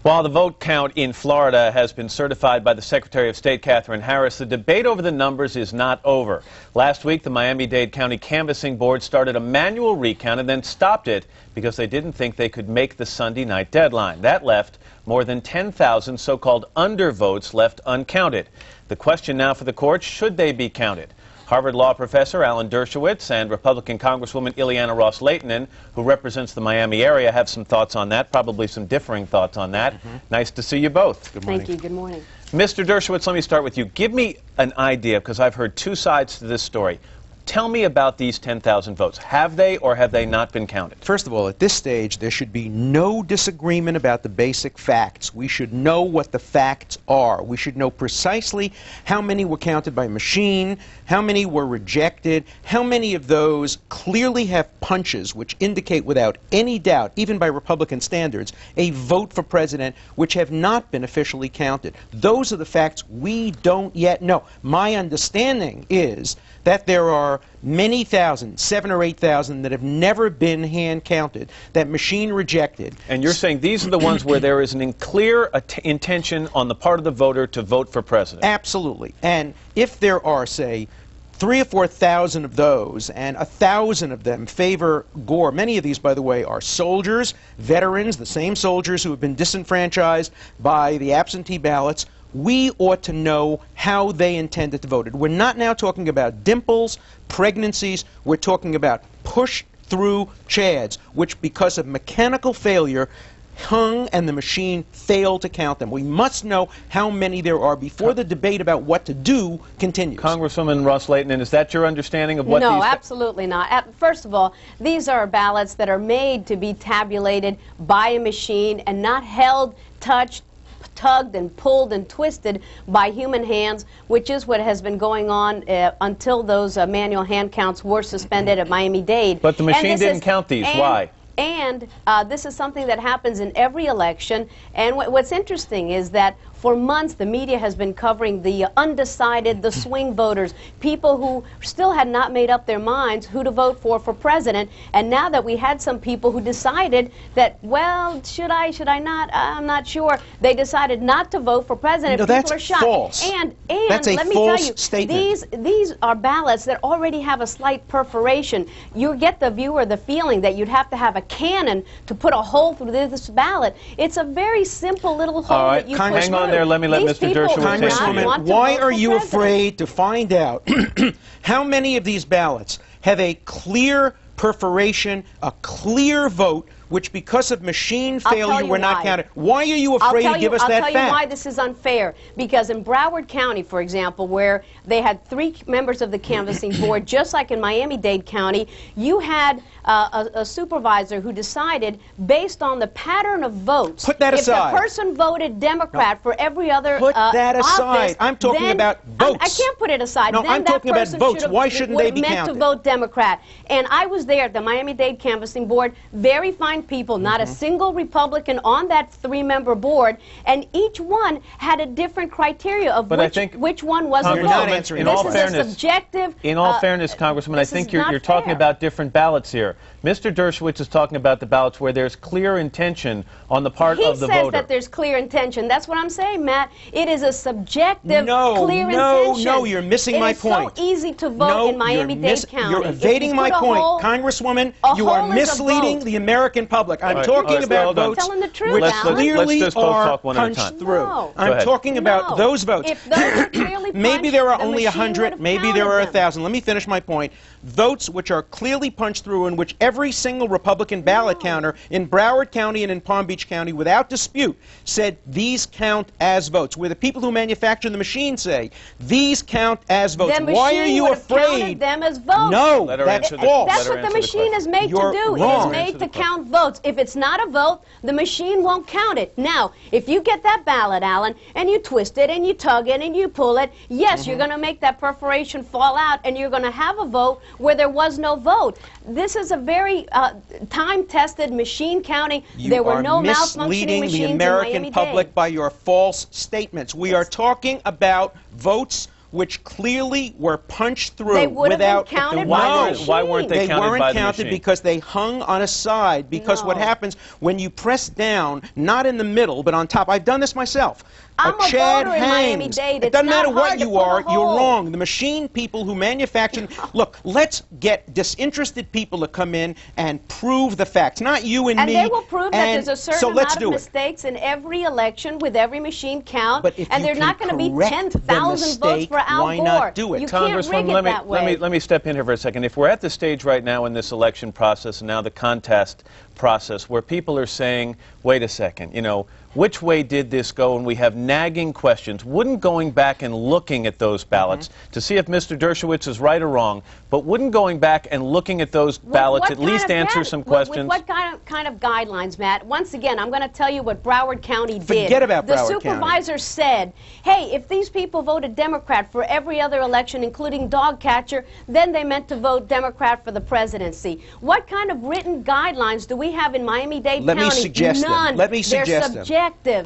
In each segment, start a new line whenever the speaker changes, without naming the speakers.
While the vote count in Florida has been certified by the Secretary of State, Katherine Harris, the debate over the numbers is not over. Last week, the Miami-Dade County Canvassing Board started a manual recount and then stopped it because they didn't think they could make the Sunday night deadline. That left more than 10,000 so-called undervotes left uncounted. The question now for the courts, should they be counted? Harvard Law professor Alan Dershowitz and Republican Congresswoman Ileana Ros-Lehtinen, who represents the Miami area, have some thoughts on that, probably some differing thoughts on that. Nice to see you both.
Good morning.
Thank you. Good morning.
Mr. Dershowitz, let me start with you. Give me an idea, because I've heard two sides to this story. Tell me about these 10,000 votes. Have they or have they not been counted?
First of all, at this stage, there should be no disagreement about the basic facts. We should know what the facts are. We should know precisely how many were counted by machine, how many were rejected, how many of those clearly have punches which indicate without any doubt, even by Republican standards, a vote for president, which have not been officially counted. Those are the facts we don't yet know. My understanding is that there are many thousand, 7,000 or 8,000, that have never been hand counted, that machine rejected.
And you're saying these are the ones where there is an clear intention on the part of the voter to vote for president?
Absolutely. And if there are, say, 3,000 or 4,000 of those, and 1,000 of them favor Gore. Many of these, by the way, are soldiers, veterans, the same soldiers who have been disenfranchised by the absentee ballots. We ought to know how they intended to vote. We're not now talking about dimples, pregnancies. We're talking about push-through chads, which, because of mechanical failure, hung and the machine failed to count them. We must know how many there are before the debate about what to do continues.
Congresswoman Ros-Lehtinen, is that your understanding of what these...
No, absolutely not. First of all, these are ballots that are made to be tabulated by a machine and not held, touched, tugged and pulled and twisted by human hands, which is what has been going on until those manual hand counts were suspended at Miami-Dade.
But the machine didn't count these. Why?
And this is something that happens in every election. And what's interesting is that for months the media has been covering the undecided, the swing voters, people who still had not made up their minds who to vote for president. And now that we had some people who decided that, well, should I not? I'm not sure. They decided not to vote for president.
No,
People
that's
are shocked.
false.
And
that's a
let me
false
tell you,
statement.
these are ballots that already have a slight perforation. You get the viewer the feeling that you'd have to have a cannon to put a hole through this ballot. It's a very simple little hole that you push
hang on there. Let me let Mr. Dershowitz answer you.
Congresswoman, why are you afraid to find out how many of these ballots have a clear perforation, a clear vote, which because of machine failure were not counted? Why are you afraid to give us that fact?
I'll tell you why this is unfair. Because in Broward County, for example, where they had 3 members of the canvassing board, just like in Miami-Dade County, you had a supervisor who decided, based on the pattern of votes,
put that aside.
If the person voted Democrat for every other
put that aside.
office,
I'm talking about votes.
I can't put it aside.
No,
then
I'm talking about votes. Why shouldn't they be
meant
counted?
to vote Democrat. And I was there at the Miami-Dade canvassing board. Very fine people, not a single Republican on that 3-member board, and each one had a different criteria of which one was a vote.
In all fairness,
subjective.
In all fairness, Congressman, I think you're talking about different ballots here. Mr. Dershowitz is talking about the ballots where there's clear intention on the part of the voter.
He says that there's clear intention. That's what I'm saying, Matt. It is a subjective, clear intention.
No, you're missing my point.
It is so easy to vote in Miami-Dade County.
You're evading my point. Congresswoman, you are misleading the American public. I'm talking about votes which clearly are punched through. I'm talking about those votes.
If those are clearly punched,
maybe there are only 100, maybe there are 1,000. Let me finish my point. Votes which are clearly punched through, in which every single Republican ballot counter in Broward County and in Palm Beach County, without dispute, said these count as votes. Where the people who manufacture the machine say these count as votes. Why are you afraid?
Them as votes.
No, that's false.
That's what the machine is made to do. It is made to count votes. If it's not a vote, the machine won't count it. Now, if you get that ballot, Alan, and you twist it and you tug it and you pull it, yes, you're going to make that perforation fall out, and you're going to have a vote where there was no vote. This is a very time-tested machine counting. There were no malfunctioning machines
the American public by your false statements. We are talking about votes which clearly were punched through
They would have been
without
counted by
no,
the machine.
Why weren't they counted
weren't
by the
counted
machine?
because they hung on a side. Because what
No.
happens when you press down, not in the middle, but on top. I've done this myself.
I'm a
Chad
voter in
hangs.
Miami-Dade.
It
It's
doesn't
not
matter what
hard to
you
pull a
are, you're
hole.
wrong. The machine people who manufacture. Look, let's get disinterested people to come in and prove the facts, not you and me.
And they will prove that
And
there's a certain
so let's
amount
do
of
it.
mistakes in every election with every machine count,
But if
and
you
they're
can
not going to be
correct
10,000
the
votes for
mistake,
Al
why
Gore.
not do it?
You can't rig
Congressman,
it that way.
let me step in here for a second. If we're at the stage right now in this election process and now the contest process where people are saying, wait a second, you know, which way did this go? And we have nagging questions. Wouldn't going back and looking at those ballots to see if Mr. Dershowitz is right or wrong, but wouldn't going back and looking at those ballots at least answer some questions?
With what kind of guidelines, Matt? Once again, I'm going to tell you what Broward County did.
Forget about
the
Broward County.
supervisor said, hey, if these people voted Democrat for every other election, including dog catcher, then they meant to vote Democrat for the presidency. What kind of written guidelines do we have in Miami-Dade
Let
County?
me suggest them.
None.
Let me
They're
suggest them.
subjective.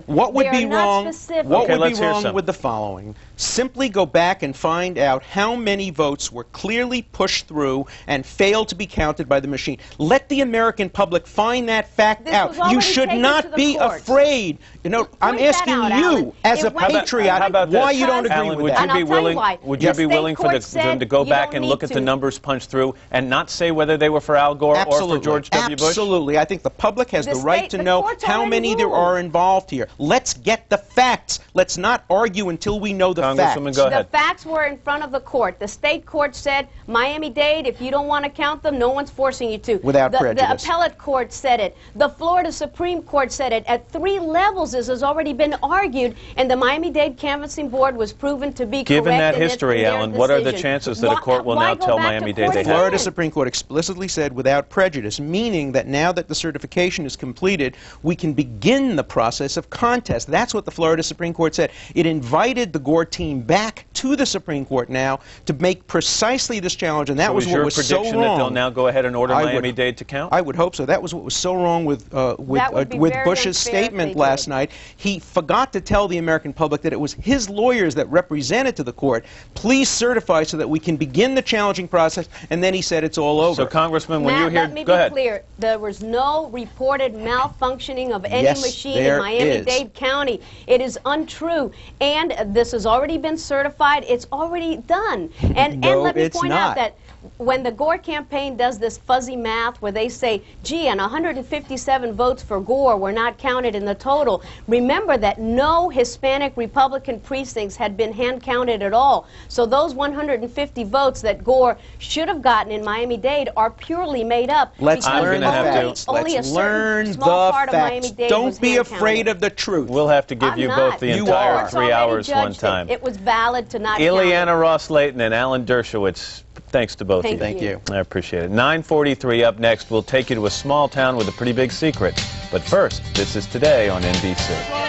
What would
They
be
are not
wrong?
specific.
What
Okay,
would
let's
be
hear
wrong
some.
with the following? Simply go back and find out how many votes were clearly pushed through and failed to be counted by the machine. Let the American public find that fact
This
out.
was
You
already
should
taken to
not
the
be
courts.
afraid. You know, I'm
Point that
asking
out,
you,
Alan.
as a
It went-
patriot,
How about this?
why you don't agree
Alan,
with
would
that.
you
And I'll
be
tell you
willing?
why.
Would
The
you be
state
willing for
court
them
said
to go
you
back
don't
and look
need
at the
to.
numbers punched through and not say whether they were for Al Gore or for George W. Bush?
Absolutely. I think the public has the right to
the
know
courts
how
already
many there
ruled.
are involved here. Let's get the facts. Let's not argue until we know the
Congresswoman,
facts.
go
The
ahead.
facts were in front of the court. The state court said, Miami-Dade, if you don't want to count them, no one's forcing you to.
Without
the
prejudice.
The appellate court said it. The Florida Supreme Court said it. At 3 levels, this has already been argued, and the Miami-Dade Canvassing Board was proven to be correct.
Given that
in
history,
their
Alan, what are the
decision.
chances that a court will
Why
now
go
tell
back to
Miami-Dade
court
they have
again?
Florida Supreme Court explicitly said without prejudice, meaning that now that the certification is completed, we can begin the process of contest. That's what the Florida Supreme Court said. It invited the Gore team back to the Supreme Court now to make precisely this challenge, and that
So
was
is
what
your
was so
prediction that they'll
wrong.
now go ahead and order
I would-
Miami-Dade to count?
I would hope so. That was what was so wrong with
That would be very
Bush's
unfair if
statement
they
last
did.
night. He forgot to tell the American public that it was his lawyers that represented to the court, please certify so that we can begin the challenging process, and then he said it's all over.
So, Congressman, when
Matt,
you hear...
let me
Go
be
ahead.
clear. There was no reported malfunctioning of any
Yes,
machine
there
in Miami-Dade County. It is untrue. And this has already been certified. It's already done. And
No,
let me
it's
point
not.
out that when the Gore campaign does this fuzzy math where they say, gee, and 157 votes for Gore were not counted in the total, remember that no Hispanic Republican precincts had been hand counted at all. So those 150 votes that Gore should have gotten in Miami-Dade are purely made up.
Let's
because
learn the facts.
only a
Let's
certain
learn
small
the
part of
facts.
Miami-Dade
Don't
was
be
hand
afraid
counted.
of the truth.
We'll have to give
I'm
you
not.
both the
You
entire
are.
Courts
3
already
hours one
judged
time.
It was valid to not count
Ileana
it.
Ros-Lehtinen and Alan Dershowitz, thanks to both of you.
Thank you.
I appreciate it. 9:43 up next. We'll take you to a small town with a pretty big secret. But first, this is Today on NBC.